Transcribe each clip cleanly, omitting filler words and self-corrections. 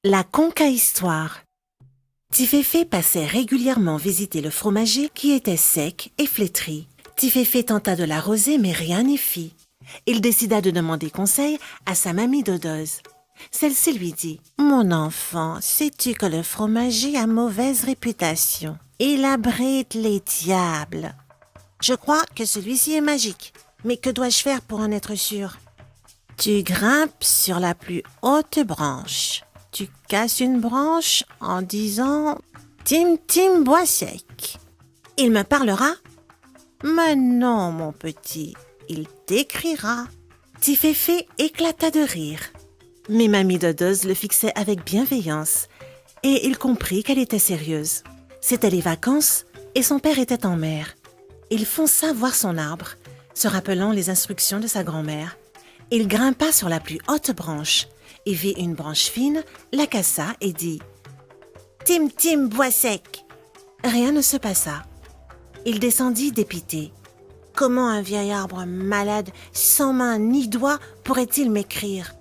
La conque à histoire. Tiféfé passait régulièrement visiter le fromager qui était sec et flétri. Tiféfé tenta de l'arroser mais rien n'y fit. Il décida de demander conseil à sa mamie Dodoze. Celle-ci lui dit « Mon enfant, sais-tu que le fromager a mauvaise réputation? Il abrite les diables. Je crois que celui-ci est magique, mais que dois-je faire pour en être sûr? Tu grimpes sur la plus haute branche. Tu casses une branche en disant « Tim, Tim, bois sec ». Il me parlera? Mais non, mon petit, il t'écrira. Tiféfé éclata de rire. Mais mamie Dodoze le fixait avec bienveillance et il comprit qu'elle était sérieuse. C'étaient les vacances et son père était en mer. Il fonça voir son arbre, se rappelant les instructions de sa grand-mère. Il grimpa sur la plus haute branche et vit une branche fine, la cassa et dit « Tim, Tim, bois sec ». Rien ne se passa. Il descendit dépité. Comment un vieil arbre malade, sans main ni doigts, pourrait-il m'écrire?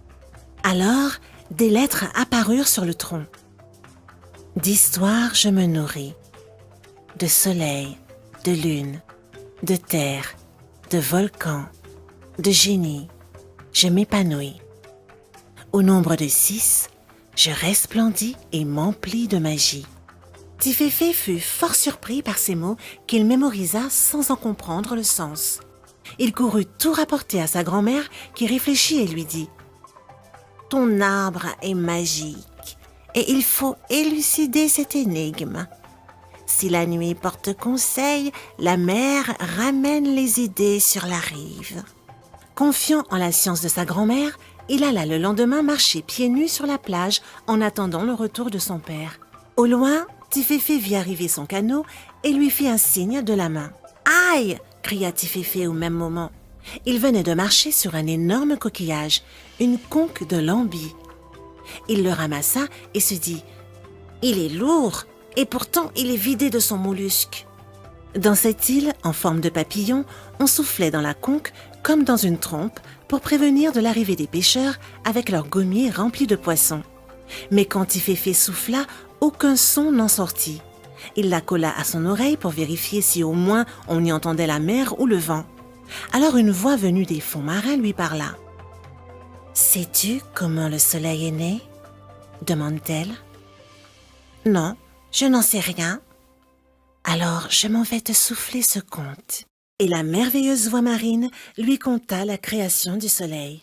Alors, des lettres apparurent sur le tronc. D'histoire je me nourris, de soleil, de lune, de terre, de volcan, de génie, je m'épanouis. Au nombre de 6, je resplendis et m'emplis de magie. Tiféfé fut fort surpris par ces mots qu'il mémorisa sans en comprendre le sens. Il courut tout rapporter à sa grand-mère qui réfléchit et lui dit « Ton arbre est magique et il faut élucider cette énigme. Si la nuit porte conseil, la mer ramène les idées sur la rive. » Confiant en la science de sa grand-mère, il alla le lendemain marcher pieds nus sur la plage en attendant le retour de son père. Au loin, Tiféfé vit arriver son canot et lui fit un signe de la main. « Aïe !» cria Tiféfé au même moment. Il venait de marcher sur un énorme coquillage, une conque de Lambie. Il le ramassa et se dit « Il est lourd et pourtant il est vidé de son mollusque. » Dans cette île, en forme de papillon, on soufflait dans la conque comme dans une trompe pour prévenir de l'arrivée des pêcheurs avec leurs gommiers remplis de poissons. Mais quand Tiféfé souffla, aucun son n'en sortit. Il la colla à son oreille pour vérifier si au moins on y entendait la mer ou le vent. Alors une voix venue des fonds marins lui parla. « Sais-tu comment le soleil est né ?» demande-t-elle. « Non, je n'en sais rien. » Alors je m'en vais te souffler ce conte. Et la merveilleuse voix marine lui conta la création du soleil.